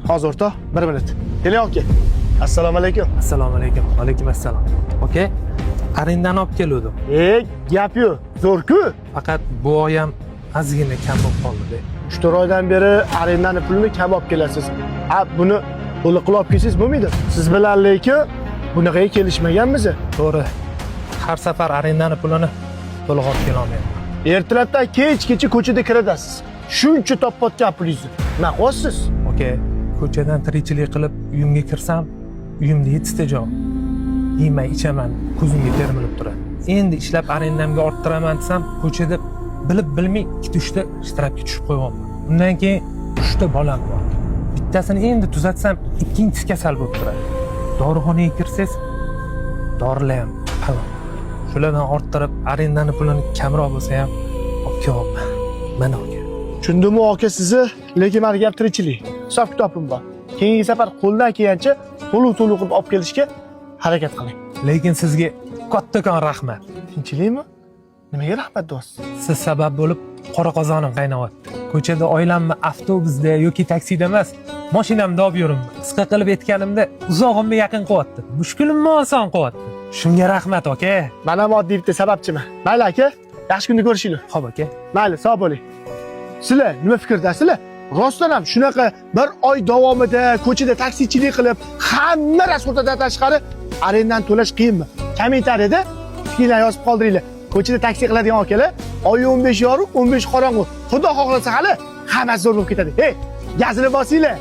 Hozir o'rtoq, 1 minut. Keling aka. Assalomu alaykum. Assalomu alaykum. Alaykum assalom. Okey. Arendani olib keldim. Gap yo'q. Zo'r-ku. Faqat bu oy ham ozgina kam bo'lib qoldi. 3-4 oydan beri arendani pulini kam olib kelasiz. Buni to'liq qilib olib kelsangiz bo'lmaydi. Siz bilan lekin bunaqaga kelishmaganmiz. To'g'ri. Har safar arendani pulini to'liq olib kela olmayman. Ertalabdan kechgacha ko'chada kiradasiz. Shuncha topayotgan pulingizni nima qilyapsiz? Okey. Ko'chadan tirikchilik qilib uyimga kirsam, uyimda 7 ta joy. Yemay ichaman, ko'zimga termilib turadi. Endi ishlab arendamga orttiraman desam, ko'chada bilib-bilmay 2-3 ta shtrapga tushib qo'yapman. Undan keyin 3 ta bolam bor. Bittasini endi tuzatsam, ikkinchisi kasal bo'lib turadi. Dorixonaga kirsangiz, dorilar ham palam. Shulardan orttirib, arendani pulini kamroq bo'lsa ham olib kelyapman. Mana aka. Tushundimmi aka sizni? Lekin meni gap tirikchilik. Hisob-kitobim bor. Keyingi safar qo'ldan kelgancha to'liq qilib olib kelishga harakat qiling. Lekin sizga kattakon rahmat. Tinchlikmi? Nimaga rahmat deyapsiz? Siz sabab bo'lib qora qozonim qaynayapti. Ko'chada oilamni avtobusda yoki taksida emas, mashinamda olib yuribman. Qisqa qilib aytganimda uzog'imni yaqin qilyapti. Mushkulimni oson qilyapti. Shunga rahmat aka. Mana ham oddiy bitta sababchiman. Mayli aka, yaxshi kunda ko'rishaylik. Xo'p aka. Mayli, sog' bo'ling. Sizlar nima fikrdasizlar? Rostdan ham shunaqa bir oy davomida ko'chada taksichilik qilib, hamma rasxotadan tashqari arendani to'lash qiyinmi? Kommentariyada fikrlar yozib qoldiringlar. Ko'chada taksi qiladigan akalar, oyi 15 yorug', 15 qorong'u. Xudo xohlasa hali hammasi zo'r bo'lib ketadi. Hey, gazini bosinglar.